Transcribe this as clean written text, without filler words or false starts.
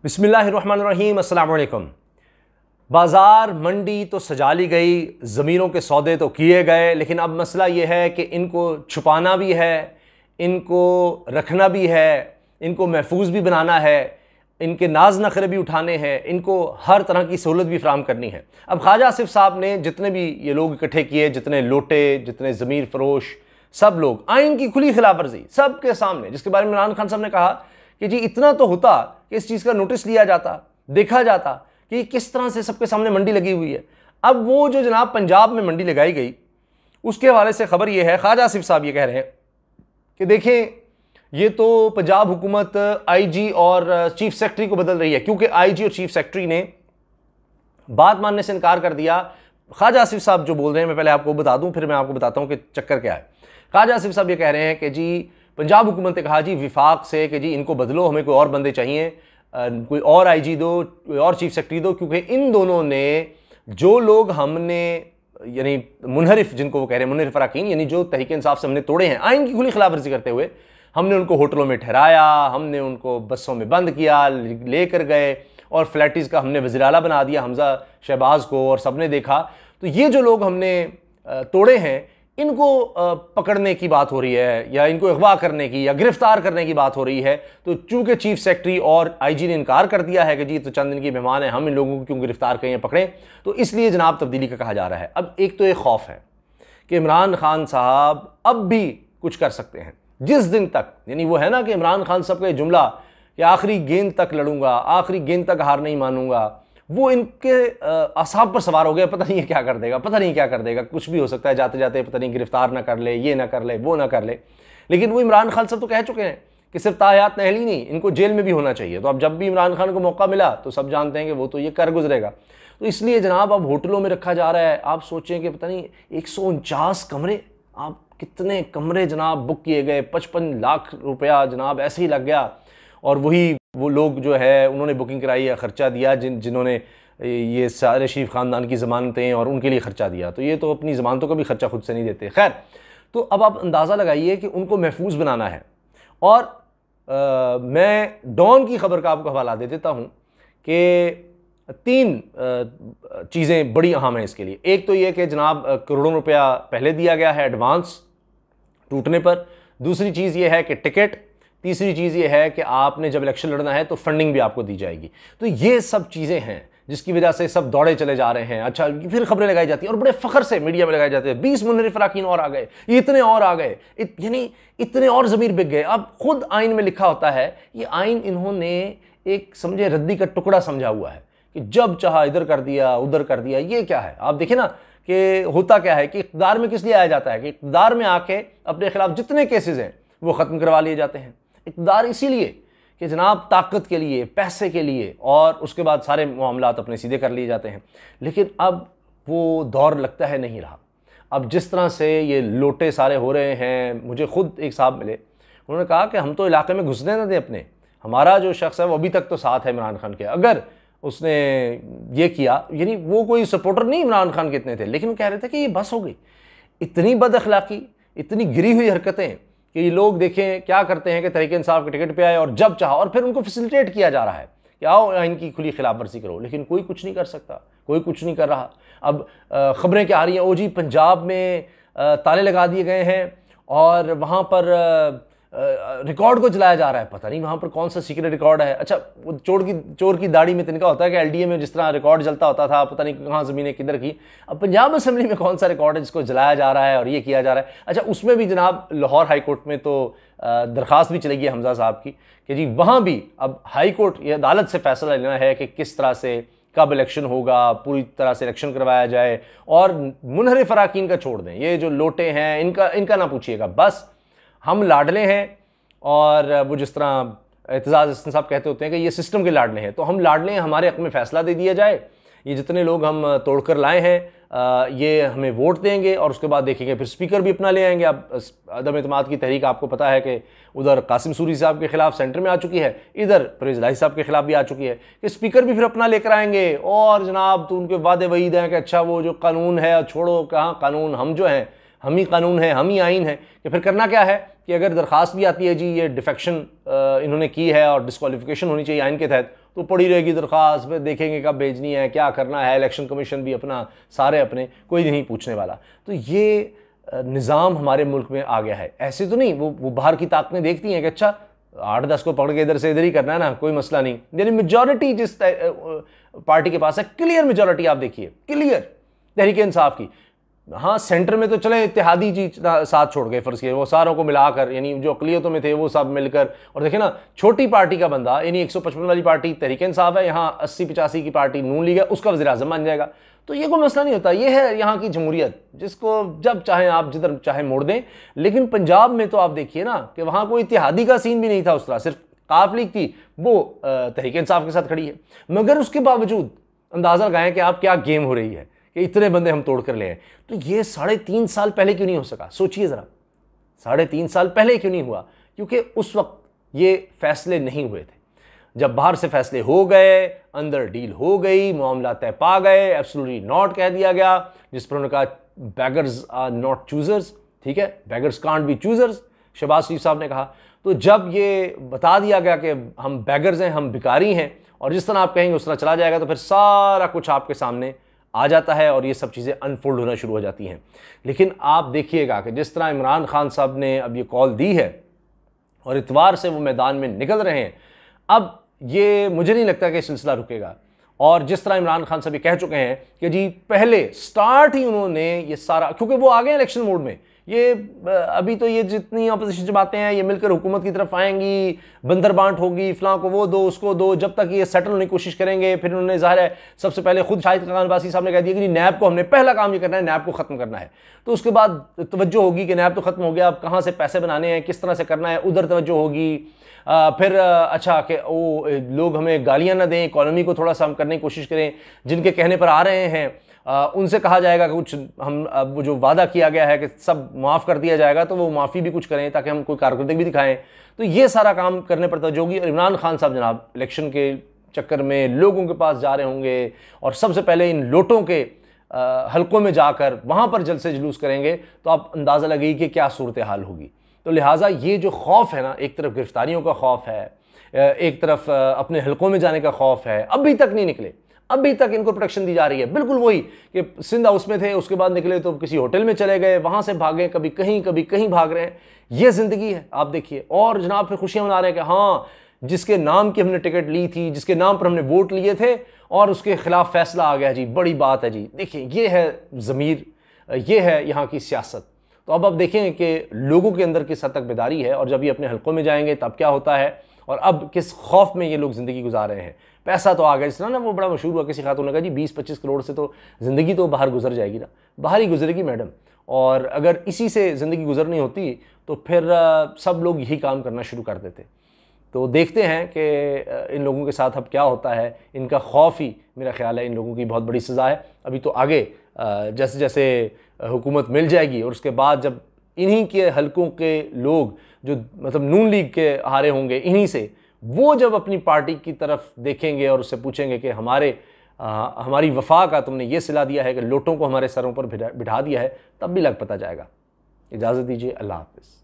बिस्मिल्लाहिर्रहमानिर्रहीम, अस्सलाम वालेकुम। बाज़ार मंडी तो सजा ली गई, ज़मीनों के सौदे तो किए गए, लेकिन अब मसला ये है कि इनको छुपाना भी है, इनको रखना भी है, इनको महफूज भी बनाना है, इनके नाज नखरे भी उठाने हैं, इनको हर तरह की सहूलत भी फराम करनी है। अब ख्वाजा आसिफ साहब ने जितने भी ये लोग इकट्ठे किए, जितने लोटे, जितने ज़मीर फरोश, सब लोग आइन की खुली खिलाफ वर्जी सबके सामने, जिसके बारे में इमरान खान साहब ने कहा कि जी इतना तो होता कि इस चीज़ का नोटिस लिया जाता, देखा जाता कि किस तरह से सबके सामने मंडी लगी हुई है। अब वो जो जनाब पंजाब में मंडी लगाई गई, उसके हवाले से खबर ये है, ख्वाजा आसिफ साहब ये कह रहे हैं कि देखें ये तो पंजाब हुकूमत आईजी और चीफ सेक्रेटरी को बदल रही है, क्योंकि आईजी और चीफ सेक्रेटरी ने बात मानने से इनकार कर दिया। ख्वाजा आसिफ साहब जो बोल रहे हैं, मैं पहले आपको बता दूं, फिर मैं आपको बताता हूं कि चक्कर क्या है। ख्वाजा आसिफ साहब ये कह रहे हैं कि जी पंजाब हुकूमत ने कहा जी विफाक से कि जी इनको बदलो, हमें कोई और बंदे चाहिए, कोई और आईजी दो, कोई और चीफ सेक्रेटरी दो, क्योंकि इन दोनों ने जो लोग हमने यानी मुनहरिफ, जिनको वो कह रहे हैं मुनहरिफ अराकीन, यानी जो तहरीक इंसाफ से हमने तोड़े हैं आइन की खुली खिलाफ वर्जी करते हुए, हमने उनको होटलों में ठहराया, हमने उनको बसों में बंद किया, लेकर गए और फ्लैटिस का हमने वज़ीर आला बना दिया हमजा शहबाज को, और सबने देखा। तो ये जो लोग हमने तोड़े हैं, इनको पकड़ने की बात हो रही है, या इनको अगवा करने की या गिरफ्तार करने की बात हो रही है। तो चूंकि चीफ सेक्रेटरी और आईजी ने इनकार कर दिया है कि जी तो चंद दिन की मेहमान है, हम इन लोगों को क्यों गिरफ्तार करें या पकड़ें, तो इसलिए जनाब तब्दीली का कहा जा रहा है। अब एक तो एक खौफ है कि इमरान खान साहब अब भी कुछ कर सकते हैं, जिस दिन तक, यानी वो है ना कि इमरान खान साहब का ये जुमला कि आखिरी गेंद तक लड़ूंगा, आखिरी गेंद तक हार नहीं मानूंगा, वो इनके असाब पर सवार हो गया। पता नहीं ये क्या कर देगा, पता नहीं क्या कर देगा, कुछ भी हो सकता है, जाते जाते पता नहीं गिरफ्तार ना कर ले, ये ना कर ले, वो ना कर ले। लेकिन वो इमरान खान साहब तो कह चुके हैं कि सिर्फ ताहयात नहल ही नहीं, इनको जेल में भी होना चाहिए। तो अब जब भी इमरान खान को मौका मिला तो सब जानते हैं कि वो तो ये कर गुजरेगा। तो इसलिए जनाब अब होटलों में रखा जा रहा है। आप सोचें कि पता नहीं 149 कमरे, आप कितने कमरे जनाब बुक किए गए, 55 लाख रुपया जनाब ऐसे ही लग गया। और वही वो लोग जो है उन्होंने बुकिंग कराई है, ख़र्चा दिया, जिन्होंने ये सारे शरीफ ख़ानदान की ज़मानतें और उनके लिए ख़र्चा दिया, तो ये तो अपनी ज़मानतों का भी ख़र्चा खुद से नहीं देते। खैर, तो अब आप अंदाज़ा लगाइए कि उनको महफूज बनाना है। और मैं डॉन की ख़बर का आपको हवाला दे देता हूँ कि 3 चीज़ें बड़ी अहम हैं इसके लिए। एक तो ये कि जनाब करोड़ों रुपया पहले दिया गया है एडवांस टूटने पर। दूसरी चीज़ ये है कि टिकट। तीसरी चीज़ ये है कि आपने जब इलेक्शन लड़ना है तो फंडिंग भी आपको दी जाएगी। तो ये सब चीज़ें हैं जिसकी वजह से सब दौड़े चले जा रहे हैं। अच्छा, फिर खबरें लगाई जाती हैं और बड़े फ़ख्र से मीडिया में लगाई जाती है, 20 मुनहरिफ अराकीन और आ गए, इतने और आ गए, यानी इतने और ज़मीर बिक गए। अब खुद आइन में लिखा होता है, ये आइन इन्होंने एक समझे रद्दी का टुकड़ा समझा हुआ है कि जब चाहा इधर कर दिया, उधर कर दिया। ये क्या है, आप देखिए ना कि होता क्या है कि इक़्तिदार में किस लिए आया जाता है कि इक़्तिदार में आके अपने खिलाफ जितने केसेस हैं वो ख़त्म करवा लिए जाते हैं। इक़्तिदार इसीलिए कि जनाब ताकत के लिए, पैसे के लिए, और उसके बाद सारे मामलात अपने सीधे कर लिए जाते हैं। लेकिन अब वो दौर लगता है नहीं रहा। अब जिस तरह से ये लोटे सारे हो रहे हैं, मुझे खुद एक साहब मिले, उन्होंने कहा कि हम तो इलाके में घुसने ना दें अपने, हमारा जो शख्स है वो अभी तक तो साथ है इमरान खान के, अगर उसने ये किया, यानी वो कोई सपोर्टर नहीं इमरान खान के इतने थे, लेकिन वो कह रहे थे कि ये बस हो गई, इतनी बद अखलाकी, इतनी गिरी हुई हरकतें कि ये लोग देखें क्या करते हैं कि तहरीक इंसाफ के टिकट पे आए और जब चाहा, और फिर उनको फैसिलिटेट किया जा रहा है कि आओ इनकी खुली खिलाफ वर्जी करो, लेकिन कोई कुछ नहीं कर सकता, कोई कुछ नहीं कर रहा। अब खबरें क्या आ रही हैं, ओ जी पंजाब में ताले लगा दिए गए हैं और वहाँ पर रिकॉर्ड को जलाया जा रहा है, पता नहीं वहाँ पर कौन सा सीक्रेट रिकॉर्ड है। अच्छा, वो चोर की दाढ़ी में तिनका होता है कि एलडीए में जिस तरह रिकॉर्ड जलता होता था, पता नहीं कहाँ ज़मीनें किधर की। अब पंजाब असेंबली में कौन सा रिकॉर्ड है जिसको जलाया जा रहा है और ये किया जा रहा है। अच्छा, उसमें भी जनाब लाहौर हाई कोर्ट में तो दरख्वास्त भी चलेगी हमजा साहब की कि जी वहाँ भी अब हाई कोर्ट ये अदालत से फैसला लेना है कि किस तरह से कब इलेक्शन होगा, पूरी तरह से इलेक्शन करवाया जाए। और मुनहरिफ अराकीन का छोड़ दें, ये जो लोटे हैं इनका ना पूछिएगा, बस हम लाडले हैं। और वो जिस तरह एतजाज़ हसन साहब कहते होते हैं कि ये सिस्टम के लाडले हैं, तो हम लाडले हैं, हमारे हक़ में फ़ैसला दे दिया जाए। ये जितने लोग हम तोड़कर लाए हैं ये हमें वोट देंगे और उसके बाद देखेंगे फिर स्पीकर भी अपना ले आएंगे। अब अदम एतमाद की तहरीक आपको पता है कि उधर कासिम सूरी साहब के खिलाफ सेंटर में आ चुकी है, इधर परवेज़ इलाही साहब के खिलाफ भी आ चुकी है कि स्पीकर भी फिर अपना लेकर आएंगे। और जनाब तो उनके वादे वईद हैं कि अच्छा वो जो कानून है छोड़ो, कहाँ कानून, हम जो हैं हम ही कानून है, हम ही आइन है, कि फिर करना क्या है कि अगर दरख्वास्त भी आती है जी ये डिफेक्शन इन्होंने की है और डिस्क्वालिफिकेशन होनी चाहिए आइन के तहत, तो पड़ी रहेगी दरख्वास्त, फिर देखेंगे कब भेजनी है, क्या करना है, इलेक्शन कमीशन भी अपना, सारे अपने, कोई नहीं पूछने वाला। तो ये निज़ाम हमारे मुल्क में आ गया है। ऐसे तो नहीं, वो बाहर की ताकतें देखती हैं कि अच्छा 8-10 को पकड़ के इधर से इधर ही करना है ना, कोई मसला नहीं। यानी मेजॉरिटी जिस पार्टी के पास है, क्लियर मेजॉरिटी आप देखिए, क्लियर तहरीक इंसाफ की। हाँ, सेंटर में तो चले इत्तेहादी जी साथ छोड़ गए, फर्ज किए वो सारों को मिलाकर, यानी जो अकलियतों में थे वो सब मिलकर, और देखिए ना छोटी पार्टी का बंदा, यानी 155 वाली पार्टी तहरीक इंसाफ है, यहाँ 80-85 की पार्टी नून लीग है, उसका वज़ीर आज़म बन जाएगा। तो ये कोई मसला नहीं होता, ये है यहाँ की जमहूरियत, जिसको जब चाहें आप जिधर चाहे मोड़ दें। लेकिन पंजाब में तो आप देखिए ना कि वहाँ कोई इत्तेहादी का सीन भी नहीं था उस तरह, सिर्फ काफ लीग थी, वो तहरीक इंसाफ के साथ खड़ी है। मगर उसके बावजूद अंदाज़ा लगाएं कि आप क्या गेम हो रही है कि इतने बंदे हम तोड़ कर ले आए। तो ये 3.5 साल पहले क्यों नहीं हो सका, सोचिए ज़रा, 3.5 साल पहले क्यों नहीं हुआ? क्योंकि उस वक्त ये फैसले नहीं हुए थे। जब बाहर से फैसले हो गए, अंदर डील हो गई, मामला तय पा गए, एब्सोल्युटली नॉट कह दिया गया, जिस पर उन्होंने कहा बैगर्स आर नॉट चूजर्स, ठीक है, beggars can't be choosers, Shahbaz Sharif साहब ने कहा। तो जब ये बता दिया गया कि हम बैगर्स हैं, हम भिखारी हैं, और जिस तरह आप कहेंगे उस तरह चला जाएगा, तो फिर सारा कुछ आपके सामने आ जाता है और ये सब चीज़ें अनफोल्ड होना शुरू हो जाती हैं। लेकिन आप देखिएगा कि जिस तरह इमरान खान साहब ने अब ये कॉल दी है और इतवार से वो मैदान में निकल रहे हैं, अब ये मुझे नहीं लगता कि सिलसिला रुकेगा। और जिस तरह इमरान खान साहब ये कह चुके हैं कि जी पहले स्टार्ट ही उन्होंने ये सारा, क्योंकि वो आ गए इलेक्शन मोड में, ये अभी तो ये जितनी अपोजिशन जमातें हैं ये मिलकर हुकूमत की तरफ आएंगी, बंदर बांट होगी, फलां को वो दो उसको दो, जब तक ये सेटल होने की कोशिश करेंगे। फिर उन्होंने ज़ाहिर है सबसे पहले खुद शाहिद खान अब्बासी साहब ने कह दिया कि नैब को हमने पहला काम ये करना है, नैब को ख़त्म करना है। तो उसके बाद तवज्जो होगी कि नैब तो ख़त्म हो गया, अब कहाँ से पैसे बनाने हैं, किस तरह से करना है, उधर तवज्जो होगी। फिर अच्छा कि वो लोग हमें गालियाँ ना दें, इकॉनमी को थोड़ा सा हम करने की कोशिश करें, जिनके कहने पर आ रहे हैं उनसे कहा जाएगा कि कुछ हम अब वो जो वादा किया गया है कि सब माफ़ कर दिया जाएगा, तो वो माफ़ी भी कुछ करें ताकि हम कोई कारकर्दगी भी दिखाएं। तो ये सारा काम करने पर तवज्जो होगी। और इमरान खान साहब जनाब इलेक्शन के चक्कर में लोगों के पास जा रहे होंगे और सबसे पहले इन लोटों के हलकों में जाकर वहाँ पर जलसे जुलूस करेंगे, तो आप अंदाज़ा लगाइए कि क्या सूरत हाल होगी। तो लिहाजा ये जो खौफ है ना, एक तरफ गिरफ्तारियों का खौफ है, एक तरफ अपने हलकों में जाने का खौफ है, अभी तक नहीं निकले, अभी तक इनको प्रोटेक्शन दी जा रही है। बिल्कुल वही कि सिंध हाउस में थे, उसके बाद निकले तो किसी होटल में चले गए, वहाँ से भागे, कभी कहीं भाग रहे हैं। ये ज़िंदगी है, आप देखिए। और जनाब फिर खुशियाँ मना रहे हैं कि हाँ, जिसके नाम की हमने टिकट ली थी, जिसके नाम पर हमने वोट लिए थे और उसके खिलाफ फैसला आ गया जी, बड़ी बात है जी। देखिए ये है ज़मीर, ये है यहाँ की सियासत। तो अब देखें कि लोगों के अंदर किस हद तक बेदारी है, और जब ये अपने हलकों में जाएंगे तब क्या होता है, और अब किस खौफ में ये लोग ज़िंदगी गुजार रहे हैं। पैसा तो आ गया, जिस तरह ना वो बड़ा मशहूर हुआ, किसी खातून ने कहा जी 20-25 करोड़ से तो ज़िंदगी तो बाहर गुजर जाएगी ना, बाहर ही गुजरेगी मैडम। और अगर इसी से ज़िंदगी गुजरनी होती तो फिर सब लोग यही काम करना शुरू कर देते। तो देखते हैं कि इन लोगों के साथ अब क्या होता है। इनका खौफ ही मेरा ख्याल है इन लोगों की बहुत बड़ी सज़ा है। अभी तो आगे जैसे जैसे हुकूमत मिल जाएगी और उसके बाद जब इन्हीं के हलकों के लोग जो मतलब नून लीग के हारे होंगे इन्हीं से, वो जब अपनी पार्टी की तरफ देखेंगे और उससे पूछेंगे कि हमारी वफा का तुमने ये सिला दिया है कि लोटों को हमारे सरों पर बिठा दिया है, तब भी लग पता जाएगा। इजाज़त दीजिए, अल्लाह हाफ़िज़।